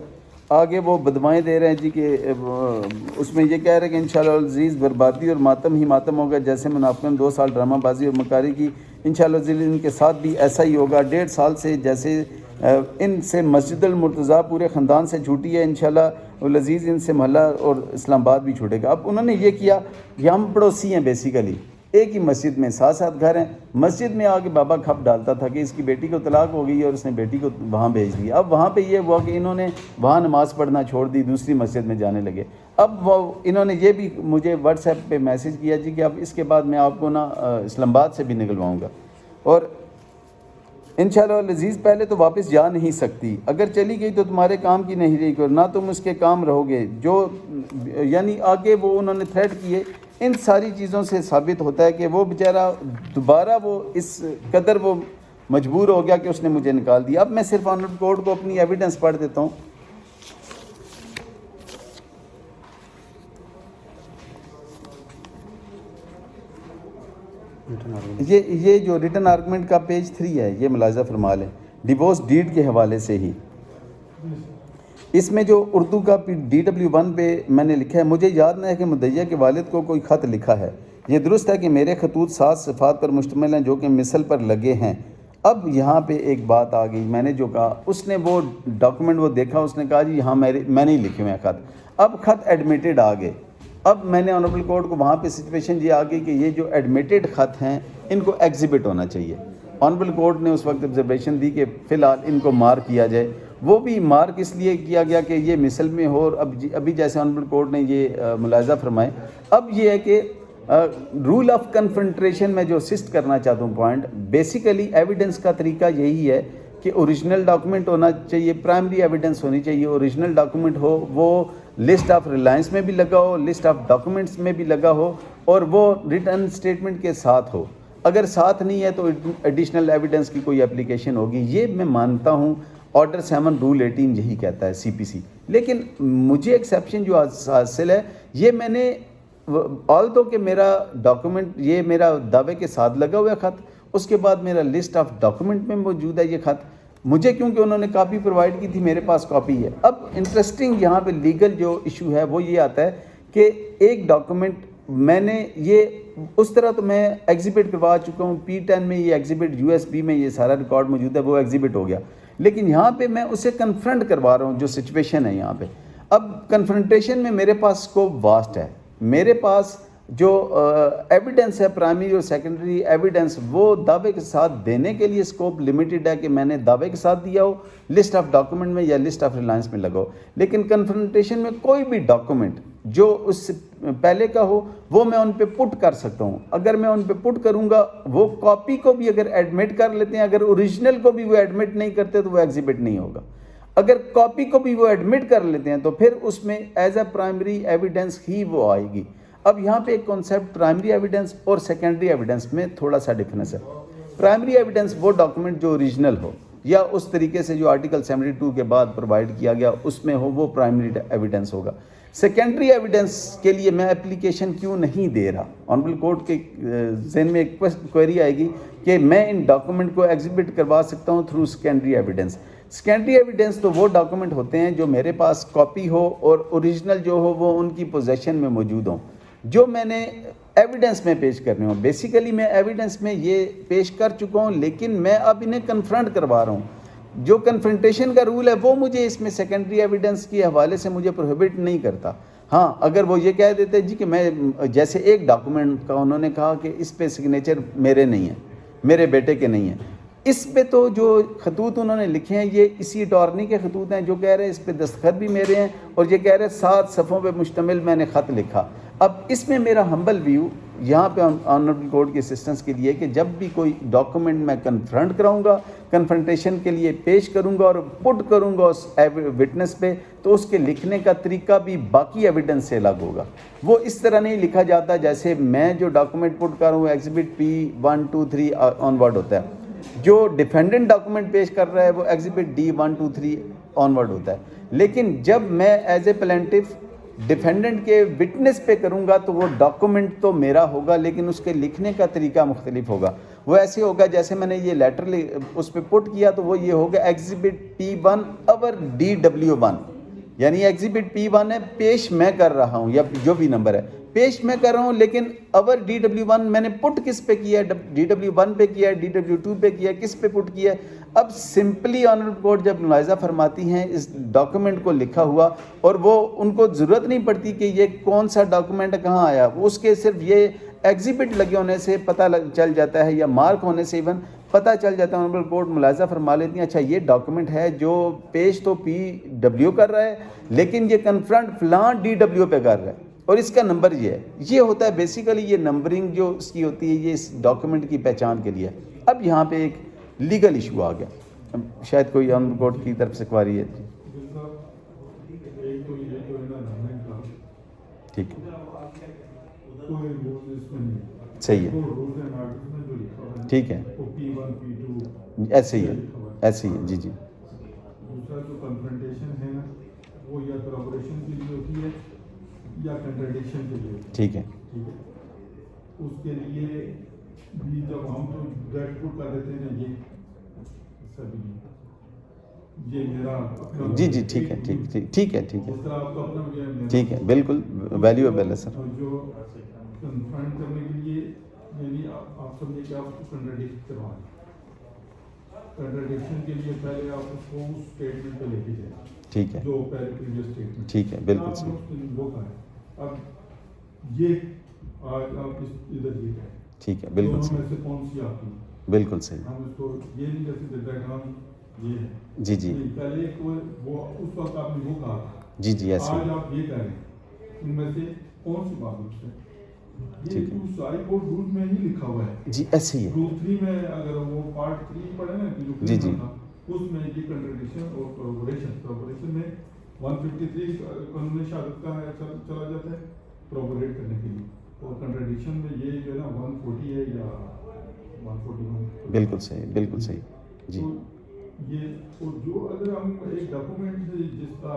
آگے وہ بدوائیں دے رہے ہیں جی کہ اس میں یہ کہہ رہے ہیں کہ انشاءاللہ العزیز بربادی اور ماتم ہی ماتم ہوگا, جیسے منافقوں نے 2 سال ڈرامہ بازی اور مکاری کی, انشاءاللہ العزیز ان کے ساتھ بھی ایسا ہی ہوگا. 1.5 سال سے جیسے ان سے مسجد المرتضیٰ پورے خاندان سے چھوٹی ہے, انشاءاللہ العزیز ان سے محلہ اور اسلام آباد بھی چھوٹے گا. اب انہوں نے یہ کیا کہ ہم پڑوسی ہیں, بیسیکلی ایک ہی مسجد میں 7 گھر ہیں. مسجد میں آ کے بابا کھپ ڈالتا تھا کہ اس کی بیٹی کو طلاق ہو گئی اور اس نے بیٹی کو وہاں بھیج دیا. اب وہاں پہ یہ ہوا کہ انہوں نے وہاں نماز پڑھنا چھوڑ دی, دوسری مسجد میں جانے لگے. اب انہوں نے یہ بھی مجھے واٹس ایپ پہ میسیج کیا جی کہ اب اس کے بعد میں آپ کو نا اسلام آباد سے بھی نکلواؤں گا, اور انشاءاللہ العزیز پہلے تو واپس جا نہیں سکتی, اگر چلی گئی تو تمہارے کام کی نہیں رہی, اور نہ تم اس کے کام رہو گے. جو یعنی آگے وہ انہوں نے تھریٹ کیے. ان ساری چیزوں سے ثابت ہوتا ہے کہ وہ بیچارہ دوبارہ وہ اس قدر وہ مجبور ہو گیا کہ اس نے مجھے نکال دیا. اب میں صرف آنریبل کورٹ کو اپنی ایویڈنس پڑھ دیتا ہوں. یہ جو ریٹن آرگومنٹ کا پیج 3 ہے, یہ ملاحظہ فرما لیں ڈیورس ڈیڈ کے حوالے سے ہی. اس میں جو اردو کا DW1 پہ میں نے لکھا ہے, مجھے یاد نہ ہے کہ مدعیہ کے والد کو کوئی خط لکھا ہے. یہ درست ہے کہ میرے خطوط 7 صفحات پر مشتمل ہیں جو کہ مثل پر لگے ہیں. اب یہاں پہ ایک بات آ گئی, میں نے جو کہا اس نے وہ ڈاکومنٹ وہ دیکھا, اس نے کہا جی ہاں میں نہیں لکھے ہوئے ہیں خط. اب خط ایڈمیٹڈ آ گئے. اب میں نے آنریبل کورٹ کو وہاں پہ سچویشن یہ آ گئی کہ یہ جو ایڈمیٹڈ خط ہیں ان کو ایگزیبٹ ہونا چاہیے. آنریبل کورٹ نے اس وقت آبزرویشن دی کہ فی الحال ان کو مارک کیا جائے. وہ بھی مارک اس لیے کیا گیا کہ یہ مثل میں ہو. ابھی جیسے آنریبل کورٹ نے یہ ملاحظہ فرمائے. اب یہ ہے کہ رول آف کنفرنٹریشن میں جو اسسٹ کرنا چاہتا ہوں پوائنٹ, بیسیکلی ایویڈنس کا طریقہ یہی ہے کہ اوریجنل ڈاکومنٹ ہونا چاہیے, پرائمری ایویڈنس ہونی چاہیے, اوریجنل ڈاکومنٹ ہو, وہ لسٹ آف ریلائنس میں بھی لگا ہو, لسٹ آف ڈاکومنٹس میں بھی لگا ہو, اور وہ ریٹرن اسٹیٹمنٹ کے ساتھ ہو. اگر ساتھ نہیں ہے تو ایڈیشنل ایویڈنس کی کوئی اپلیکیشن ہوگی. یہ میں مانتا ہوں آرڈر 7 رول 18 یہی کہتا ہے CPC. لیکن مجھے ایکسیپشن جو حاصل ہے, یہ میں نے آلدو کہ میرا ڈاکومنٹ یہ میرا دعوے کے ساتھ لگا ہوا خط, اس کے بعد میرا لسٹ آف ڈاکومنٹ میں موجود ہے یہ خط. مجھے کیونکہ انہوں نے کاپی پرووائڈ کی تھی میرے پاس کاپی ہے. اب انٹرسٹنگ یہاں پہ لیگل جو ایشو ہے وہ یہ آتا ہے کہ ایک ڈاکومنٹ میں نے یہ اس طرح تو میں ایگزیبٹ کروا چکا ہوں, P10 میں یہ ایگزیبٹ, USB میں یہ سارا ریکارڈ موجود ہے, وہ ایگزیبٹ ہو گیا, لیکن یہاں پہ میں اسے کنفرنٹ کروا رہا ہوں جو سچویشن ہے یہاں پہ. اب کنفرنٹیشن میں میرے پاس اسکوپ واسٹ ہے. میرے پاس جو ایویڈنس ہے پرائمری اور سیکنڈری ایویڈنس وہ دعوے کے ساتھ دینے کے لیے اسکوپ لمیٹڈ ہے کہ میں نے دعوے کے ساتھ دیا ہو, لسٹ آف ڈاکومنٹ میں یا لسٹ آف ریلائنس میں لگا ہو. لیکن کنفرنٹیشن میں کوئی بھی ڈاکومنٹ جو اس سے پہلے کا ہو وہ میں ان پہ پٹ کر سکتا ہوں. اگر میں ان پہ پٹ کروں گا وہ کاپی کو بھی اگر ایڈمٹ کر لیتے ہیں, اگر اوریجنل کو بھی وہ ایڈمٹ نہیں کرتے تو وہ ایگزیبٹ نہیں ہوگا. اگر کاپی کو بھی وہ ایڈمٹ کر لیتے ہیں تو پھر اس میں ایز اے پرائمری ایویڈنس ہی وہ آئے گی. اب یہاں پہ ایک کانسیپٹ پرائمری ایویڈنس اور سیکنڈری ایویڈنس میں تھوڑا سا ڈفرینس ہے. پرائمری ایویڈنس وہ ڈاکومنٹ جو اوریجنل ہو یا اس طریقے سے جو آرٹیکل 72 کے بعد پرووائڈ کیا گیا اس میں ہو, وہ پرائمری ایویڈنس ہوگا. سیکنڈری ایویڈنس کے لیے میں اپلیکیشن کیوں نہیں دے رہا, آنریبل کورٹ کے ذہن میں ایک کوئری آئے گی کہ میں ان ڈاکومنٹ کو ایگزیبٹ کروا سکتا ہوں through secondary evidence. Secondary evidence تو وہ ڈاکومنٹ ہوتے ہیں جو میرے پاس کاپی ہو اور اوریجنل جو ہو وہ ان کی پوزیشن میں موجود ہوں, جو میں نے ایویڈنس میں پیش کرنے ہوں. بیسیکلی میں ایویڈنس میں یہ پیش کر چکا ہوں, لیکن میں اب انہیں کنفرنٹ کروا رہا ہوں. جو کنفرنٹیشن کا رول ہے وہ مجھے اس میں سیکنڈری ایویڈنس کے حوالے سے مجھے پروہیبٹ نہیں کرتا. ہاں اگر وہ یہ کہہ دیتے جی کہ میں جیسے ایک ڈاکومنٹ کا انہوں نے کہا کہ اس پہ سگنیچر میرے نہیں ہیں, میرے بیٹے کے نہیں ہیں, اس پہ تو جو خطوط انہوں نے لکھے ہیں یہ اسی اٹارنی کے خطوط ہیں جو کہہ رہے ہیں اس پہ دستخط بھی میرے ہیں, اور یہ کہہ رہے ہیں 7 صفحوں پہ مشتمل میں نے خط لکھا. اب اس میں میرا ہمبل ویو یہاں پہ آنریبل کورٹ کی اسسٹنس کے لیے کہ جب بھی کوئی ڈاکومنٹ میں کنفرنٹ کراؤں گا, کنفرنٹیشن کے لیے پیش کروں گا اور پٹ کروں گا اس وٹنس پہ, تو اس کے لکھنے کا طریقہ بھی باقی ایویڈنس سے الگ ہوگا. وہ اس طرح نہیں لکھا جاتا جیسے میں جو ڈاکومنٹ پٹ کر رہا ہوں ایگزیبٹ P1 2 3 آن ورڈ ہوتا ہے, جو ڈیفینڈنٹ ڈاکومنٹ پیش کر رہا ہے وہ ایگزیبٹ D1 2 3 آن ورڈ ہوتا ہے. لیکن جب میں ایز اے پلینٹف ڈیفینڈنٹ کے وٹنس پہ کروں گا تو وہ ڈاکومنٹ تو میرا ہوگا لیکن اس کے لکھنے کا طریقہ مختلف ہوگا. وہ ایسے ہوگا جیسے میں نے یہ لیٹر اس پہ پٹ کیا تو وہ یہ ہوگا ایگزیبٹ P1 اور DW1, یعنی ایگزیبٹ P1 ہے پیش میں کر رہا ہوں یا جو بھی نمبر ہے پیش میں کر رہا ہوں, لیکن اور DW1 میں نے پٹ کس پہ کیا ہے, DW1 پہ کیا ہے, DW2 پہ کیا ہے, کس پہ پٹ کیا ہے. اب سمپلی آنریبل کورٹ جب ملاحظہ فرماتی ہیں اس ڈاکومنٹ کو لکھا ہوا, اور وہ ان کو ضرورت نہیں پڑتی کہ یہ کون سا ڈاکومنٹ کہاں آیا, اس کے صرف یہ ایگزیبٹ لگے ہونے سے پتہ چل جاتا ہے یا مارک ہونے سے ایون پتہ چل جاتا ہے. آنریبل کورٹ ملاحظہ فرما لیتی ہیں اچھا یہ ڈاکومنٹ ہے جو پیش تو PW کر رہا ہے لیکن یہ کنفرنٹ فلاں DW پہ کر رہا ہے اور اس کا نمبر یہ ہے. یہ ہوتا ہے بیسیکلی یہ نمبرنگ جو اس کی ہوتی ہے یہ اس ڈاکومنٹ کی پہچان کے لیے. اب یہاں پہ ایک لیگل ایشو آ گیا, شاید کوئی آنریبل کورٹ کی طرف سے کواری ہے. ٹھیک ہے, صحیح ہے, ٹھیک ہے, ایسے ہی ہے, ایسے ہی ہے, جی جی. دوسرا جو کنفرنٹیشن ہے نا وہ یا کورابوریشن کے لیے ہوتی ہے یا کنٹراڈکشن کے لیے. ٹھیک ہے, اس کے لیے بھی جب ہم تو ڈائریکٹ پٹ کر دیتے ہیں یہ سبھی یہ میرا جی جی ٹھیک ہے, ٹھیک ٹھیک ٹھیک ہے, ٹھیک ہے, اس طرح آپ کا اپنا ٹھیک ہے, بالکل ویلیویبل ہے سر. جو کنفرنٹ کرنے کے لیے یعنی آپ سمجھے کہ آپ کو کنٹراڈکٹ کروائیں, کنٹراڈکشن کے لیے پہلے آپ اس کو اس اسٹیٹمنٹ پہ لے کے جائیں. ٹھیک ہے, جو پہلے پریویس اسٹیٹمنٹ, ٹھیک ہے, بالکل صحیح, وہ کہیں اب یہ آج آپ ادھر یہ کہیں ٹھیک ہے, بالکل میں صحیح, سے کون سی آپ کی بالکل صحیح, ہم اس کو یہ نہیں کہہ سکتے ڈائیگرام یہ ہے. جی جی پہلے وہ اس وقت آپ نے وہ کہا تھا, جی جی ایسے آج ہی, آپ یہ کہہ رہے ہیں, ان میں سے کون سی بات اس ہے. یہ ٹھیک ہے, تو ساری کورٹ رول میں ہی لکھا ہوا ہے. جی ایسے ہی ہے, رول 3 میں اگر وہ پارٹ 3 پڑھے نا جی جی, اس میں یہ کنٹراڈکشن اور کورابوریشن میں 153 قانون شہادت کا چلا جاتا ہے کورابوریٹ کرنے کے لیے, اور کنٹراڈکشن میں یہ جو ہے نا 140 ہے یا 141. بالکل صحیح, بالکل صحیح, جی. یہ اور جو اگر ہم ایک ڈاکومنٹ جس کا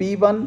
P1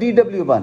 DW1,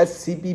SCP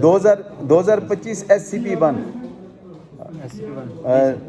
2025 SCP 1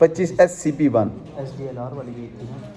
25 SCP 1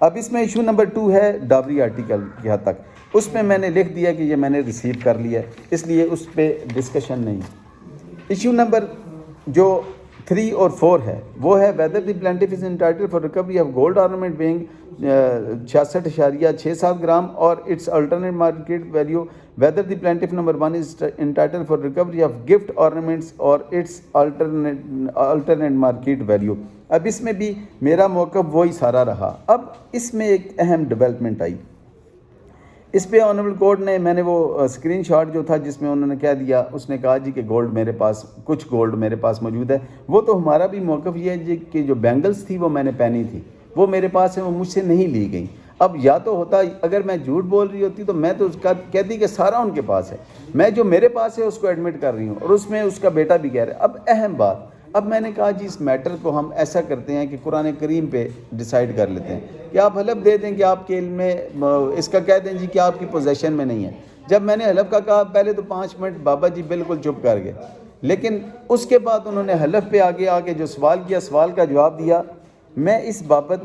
اب اس میں ایشو نمبر 2 ہے ڈاوری آرٹیکل کی حد تک، اس میں میں نے لکھ دیا کہ یہ میں نے ریسیو کر لیا ہے، اس لیے اس پہ ڈسکشن نہیں۔ ایشو نمبر جو 3 اور 4 ہے وہ ہے whether the plaintiff is entitled for recovery of gold ornament being 66.67 gram اور its ultimate market value, whether the plaintiff number 1 is entitled for recovery of gift ornaments اور اٹس الٹرنیٹ مارکیٹ ویلیو۔ اب اس میں بھی میرا موقف وہی سارا رہا۔ اب اس میں ایک اہم ڈیولپمنٹ آئی، اس پہ آنریبل کورٹ نے، میں نے وہ اسکرین شاٹ جو تھا جس میں انہوں نے کہہ دیا، اس نے کہا جی کہ گولڈ میرے پاس، کچھ گولڈ میرے پاس موجود ہے۔ وہ تو ہمارا بھی موقف یہ ہے جی کہ جو بینگلز تھی وہ میں نے پہنی تھی، وہ میرے پاس ہے، وہ مجھ سے نہیں لی گئیں۔ اب یا تو ہوتا، اگر میں جھوٹ بول رہی ہوتی تو میں تو اس کا کہتی کہ سارا ان کے پاس ہے، میں جو میرے پاس ہے اس کو ایڈمٹ کر رہی ہوں، اور اس میں اس کا بیٹا بھی کہہ رہا ہے۔ اب اہم بات، اب میں نے کہا جی اس میٹر کو ہم ایسا کرتے ہیں کہ قرآن کریم پہ ڈیسائیڈ کر لیتے ہیں کہ آپ حلف دے دیں کہ آپ کے علم میں، اس کا کہہ دیں جی کہ آپ کی پوزیشن میں نہیں ہے۔ جب میں نے حلف کا کہا پہلے تو 5 منٹ بابا جی بالکل چپ کر گئے، لیکن اس کے بعد انہوں نے حلف پہ آگے جو سوال کیا، سوال کا جواب دیا۔ میں اس بابت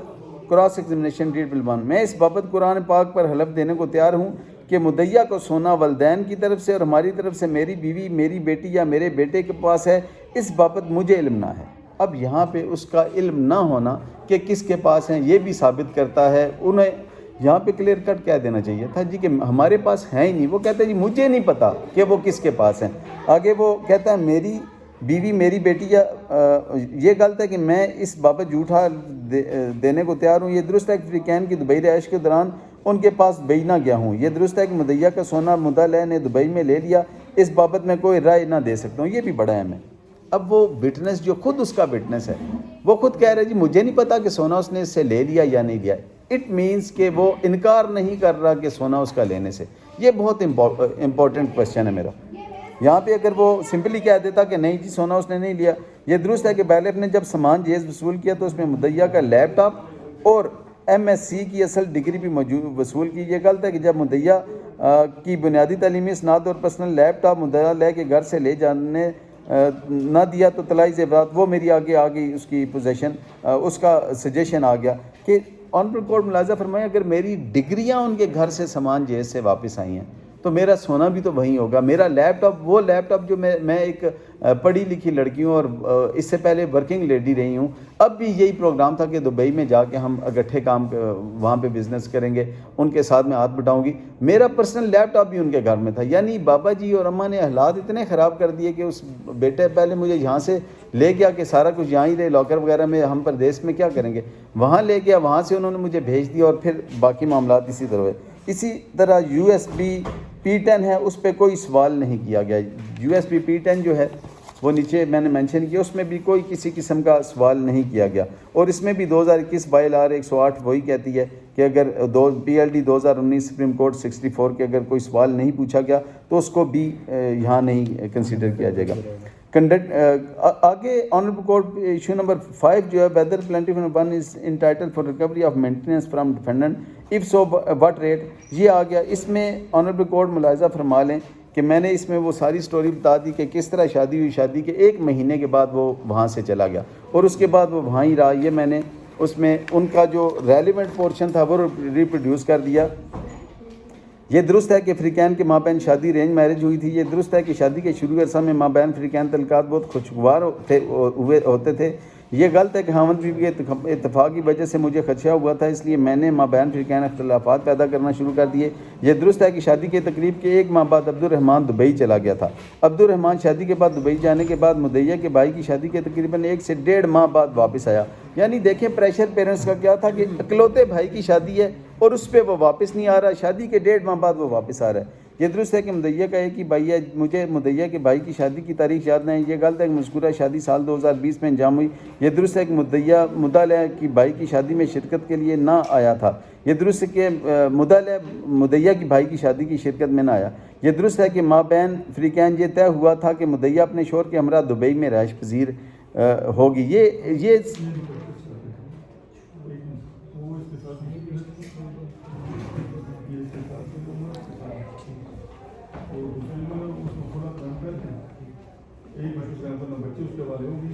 کراس ایگزامینیشن ریٹ بلوان، میں اس بابت قرآن پاک پر حلف دینے کو تیار ہوں کہ مدعیہ کو سونا والدین کی طرف سے اور ہماری طرف سے میری بیوی، میری بیٹی یا میرے بیٹے کے پاس ہے، اس بابت مجھے علم نہ ہے۔ اب یہاں پہ اس کا علم نہ ہونا کہ کس کے پاس ہیں یہ بھی ثابت کرتا ہے، انہیں یہاں پہ کلیئر کٹ کہہ دینا چاہیے تھا جی کہ ہمارے پاس ہیں ہی نہیں۔ وہ کہتے ہیں جی مجھے نہیں پتا کہ وہ کس کے پاس ہیں۔ آگے وہ کہتا ہے میری بیوی، میری بیٹی، یا یہ غلط ہے کہ میں اس بابت جھوٹا دینے کو تیار ہوں۔ یہ درست ہے کہ فریقین کی دبئی رہائش کے دوران ان کے پاس دبئی نہ گیا ہوں۔ یہ درست ہے کہ مدعیہ کا سونا مدعا نے دبئی میں لے لیا، اس بابت میں کوئی رائے نہ دے سکتا ہوں۔ یہ بھی بڑا اہم ہے۔ اب وہ وٹنس جو خود اس کا وٹنس ہے، وہ خود کہہ رہا ہے جی مجھے نہیں پتا کہ سونا اس نے اس سے لے لیا یا نہیں لیا۔ اٹ مینس کہ وہ انکار نہیں کر رہا کہ سونا اس کا لینے سے۔ یہ بہت امپورٹنٹ کوشچن ہے میرا۔ یہاں پہ اگر وہ سمپلی کہہ دیتا کہ نہیں جی سونا اس نے نہیں لیا۔ یہ درست ہے کہ بیلف نے جب سامان جہیز وصول کیا تو اس میں مدعیہ کا لیپ ٹاپ اور MSc کی اصل ڈگری بھی وصول کی۔ یہ غلط ہے کہ جب مدعیہ کی بنیادی تعلیمی اسناد اور پرسنل لیپ ٹاپ مدعیہ لے کے گھر سے لے جانے نہ دیا تو طلائی زیورات وہ میری آگے آ گئی، اس کی پوزیشن، اس کا سجیشن آ گیا کہ آنریبل کورٹ ملاحظہ فرمائے اگر میری ڈگریاں ان کے گھر سے سامان جہیز سے واپس آئی ہیں تو میرا سونا بھی تو وہیں ہوگا۔ میرا لیپ ٹاپ، وہ لیپ ٹاپ جو میں ایک پڑھی لکھی لڑکی ہوں اور اس سے پہلے ورکنگ لیڈی رہی ہوں، اب بھی یہی پروگرام تھا کہ دبئی میں جا کے ہم اکٹھے کام وہاں پہ بزنس کریں گے، ان کے ساتھ میں ہاتھ بٹاؤں گی۔ میرا پرسنل لیپ ٹاپ بھی ان کے گھر میں تھا۔ یعنی بابا جی اور اماں نے حالات اتنے خراب کر دیے کہ اس بیٹے پہلے مجھے یہاں سے لے گیا کہ سارا کچھ یہاں ہی رہے، لاکر وغیرہ میں، ہم پردیس میں کیا کریں گے، وہاں لے گیا، وہاں سے انہوں نے مجھے بھیج دیا اور پھر باقی معاملات اسی طرح ہوئے۔ اسی طرح USB P10 ہے، اس پہ کوئی سوال نہیں کیا گیا۔ USB P10 جو ہے وہ نیچے میں نے مینشن کیا، اس میں بھی کوئی کسی قسم کا سوال نہیں کیا گیا، اور اس میں بھی 2021 بائل-آر 108 وہی کہتی ہے کہ اگر PLD 2019 سپریم کورٹ 64 کے اگر کوئی سوال نہیں پوچھا گیا تو اس کو بھی یہاں نہیں کنسیڈر کیا جائے گا۔ آگے آنریبل کورٹ ایشو نمبر 5 جو ہے weather پلانٹیف number 1 is entitled for recovery of maintenance from defendant if so what rate, یہ آ گیا۔ اس میں آنریبل کورٹ ملاحظہ فرما لیں کہ میں نے اس میں وہ ساری سٹوری بتا دی کہ کس طرح شادی ہوئی، شادی کے 1 مہینے کے بعد وہ وہاں سے چلا گیا اور اس کے بعد وہ وہاں ہی رہا۔ یہ میں نے اس میں ان کا جو ریلیونٹ پورشن تھا وہ ریپروڈیوس کر دیا۔ یہ درست ہے کہ فریقین کے مابین شادی رینج میرج ہوئی تھی۔ یہ درست ہے کہ شادی کے شروع عرصہ میں مابین فریقین تعلقات بہت خوشگوار ہوتے تھے۔ یہ غلط ہے کہ خاوند بیوی کے اتفاق کی وجہ سے مجھے خدشہ ہوا تھا، اس لیے میں نے مابین فریقین اختلافات پیدا کرنا شروع کر دیے۔ یہ درست ہے کہ شادی کے تقریب کے 1 ماہ بعد عبد الرحمن دبئی چلا گیا تھا۔ عبد الرحمن شادی کے بعد دبئی جانے کے بعد مدعیہ کے بھائی کی شادی کے تقریباً 1 سے 1.5 ماہ بعد واپس آیا۔ یعنی دیکھیں پریشر پیرنٹس کا کیا تھا کہ اکلوتے بھائی کی شادی ہے اور اس پہ وہ واپس نہیں آ رہا، شادی کے 1.5 ماہ بعد وہ واپس آ رہا ہے۔ یہ درست ہے کہ مدعیہ کا ایک ہی بھائی ہے، مجھے مدعیہ کے بھائی کی شادی کی تاریخ یاد نہیں۔ یہ غلط ہے کہ مذکورہ شادی سال 2020 میں انجام ہوئی۔ یہ درست ہے کہ مدعا کی بھائی کی شادی میں شرکت کے لیے نہ آیا تھا۔ یہ درست ہے کہ مدعیہ کی بھائی کی شادی کی شرکت میں نہ آیا۔ یہ درست ہے کہ مابین فریقین یہ طے ہوا تھا کہ مدعیہ اپنے شوہر کے ہمراہ دبئی میں رہائش پذیر ہوگی۔ یہ بچے اس کے والے ہوگی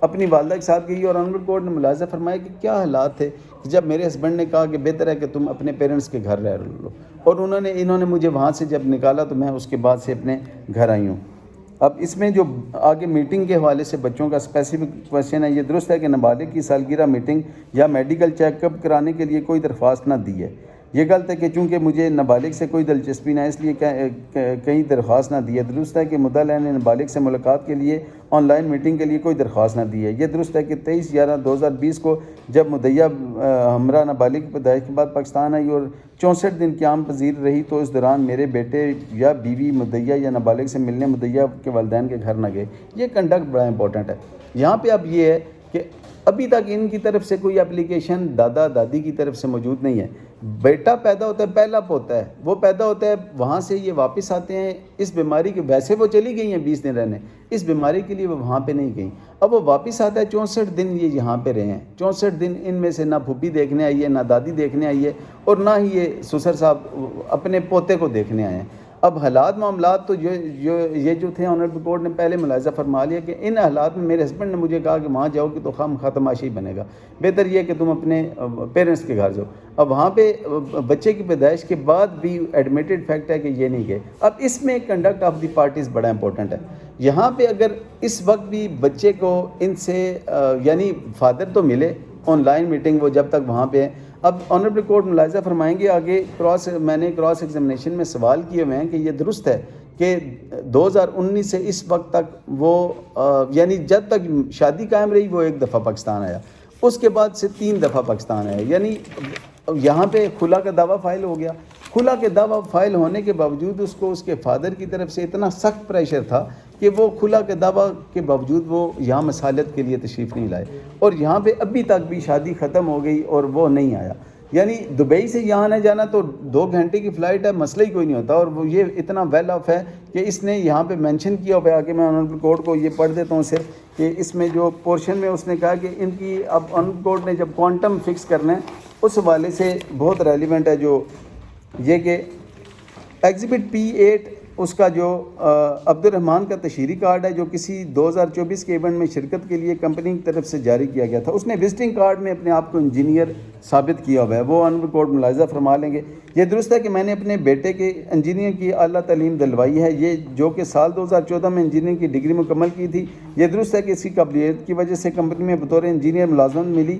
اپنی والدہ کے ساتھ گئی اور آنریبل کورٹ نے ملاحظہ فرمایا کہ کیا حالات تھے کہ جب میرے ہسبینڈ نے کہا کہ بہتر ہے کہ تم اپنے پیرنٹس کے گھر رہ لو، اور انہوں نے مجھے وہاں سے جب نکالا تو میں اس کے بعد سے اپنے گھر آئی ہوں۔ اب اس میں جو آگے میٹنگ کے حوالے سے بچوں کا اسپیسیفک کویشچن ہے، یہ درست ہے کہ نابالغ کی سالگرہ میٹنگ یا میڈیکل چیک اپ کرانے کے لیے کوئی درخواست نہ دی ہے۔ یہ غلط ہے کہ چونکہ مجھے نابالغ سے کوئی دلچسپی نہ اس لیے کہیں درخواست نہ دی ہے۔ درست ہے کہ مدعا نے نابالغ سے ملاقات کے لیے آن لائن میٹنگ کے لیے کوئی درخواست نہ دی ہے۔ یہ درست ہے کہ 23/11/2020 کو جب مدعا ہمراہ نابالغ کی پیدائش کے بعد پاکستان آئی اور 64 دن قیام پذیر رہی تو اس دوران میرے بیٹے یا بیوی مدعا یا نابالغ سے ملنے مدعا کے والدین کے گھر نہ گئے۔ یہ کنڈکٹ بڑا امپورٹنٹ ہے۔ یہاں پہ اب یہ ہے کہ ابھی تک ان کی طرف سے کوئی اپلیکیشن دادا دادی کی طرف سے موجود نہیں ہے۔ بیٹا پیدا ہوتا ہے، پہلا پوتا ہے، وہ پیدا ہوتا ہے، وہاں سے یہ واپس آتے ہیں اس بیماری کے، ویسے وہ چلی گئی ہیں 20 دن رہنے، اس بیماری کے لیے وہ وہاں پہ نہیں گئیں۔ اب وہ واپس آتا ہے، 64 دن یہ یہاں پہ رہے ہیں، 64 دن ان میں سے نہ پھوپھی دیکھنے آئی ہے، نہ دادی دیکھنے آئی ہے، اور نہ ہی یہ سسر صاحب اپنے پوتے کو دیکھنے آئے ہیں۔ اب حالات معاملات تو یہ جو تھے آنریبل کورٹ نے پہلے ملاحظہ فرما لیا کہ ان حالات میں میرے ہسبینڈ نے مجھے کہا کہ وہاں جاؤ کہ تو خام ختماشی بنے گا، بہتر یہ کہ تم اپنے پیرنٹس کے گھر جاؤ۔ اب وہاں پہ بچے کی پیدائش کے بعد بھی ایڈمیٹڈ فیکٹ ہے کہ یہ نہیں گئے۔ اب اس میں کنڈکٹ آف دی پارٹیز بڑا امپورٹنٹ ہے۔ یہاں پہ اگر اس وقت بھی بچے کو ان سے یعنی فادر تو ملے آن لائن میٹنگ، وہ جب تک وہاں پہ ہیں۔ اب آنریبل کورٹ ملاحظہ فرمائیں گے آگے میں نے کراس ایگزامینیشن میں سوال کیے ہوئے ہیں کہ یہ درست ہے کہ 2019 سے اس وقت تک وہ یعنی جب تک شادی قائم رہی وہ 1 دفعہ پاکستان آیا، اس کے بعد سے 3 دفعہ پاکستان آیا، یعنی یہاں پہ خلا کا دعویٰ فائل ہو گیا۔ خلا کے دعویٰ فائل ہونے کے باوجود اس کو اس کے فادر کی طرف سے اتنا سخت پریشر تھا کہ وہ خلا کے دعویٰ کے باوجود وہ یہاں مصالحت کے لیے تشریف نہیں لائے، اور یہاں پہ ابھی تک بھی شادی ختم ہو گئی اور وہ نہیں آیا۔ یعنی دبئی سے یہاں آنے جانا تو 2 گھنٹے کی فلائٹ ہے، مسئلہ ہی کوئی نہیں ہوتا، اور وہ یہ اتنا ویل آف ہے کہ اس نے یہاں پہ مینشن کیا ہوا ہے کہ میں آنریبل کورٹ کو یہ پڑھ دیتا ہوں صرف کہ اس میں جو پورشن میں اس نے کہا کہ ان کی اب آنریبل کورٹ نے جب کوانٹم فکس کرنا ہے اس حوالے سے بہت ریلیونٹ ہے، جو یہ کہ ایگزیبٹ P8 اس کا جو عبد الرحمان کا تشہیری کارڈ ہے جو کسی 2024 کے ایونٹ میں شرکت کے لیے کمپنی کی طرف سے جاری کیا گیا تھا، اس نے وزٹنگ کارڈ میں اپنے آپ کو انجینئر ثابت کیا ہوا ہے، وہ آنریبل کورٹ ملاحظہ فرما لیں گے۔ یہ درست ہے کہ میں نے اپنے بیٹے کے انجینئر کی اعلیٰ تعلیم دلوائی ہے، یہ جو کہ سال 2014 میں انجینئرنگ کی ڈگری مکمل کی تھی۔ یہ درست ہے کہ اس کی قابلیت کی وجہ سے کمپنی میں بطور انجینئر ملازمت ملی۔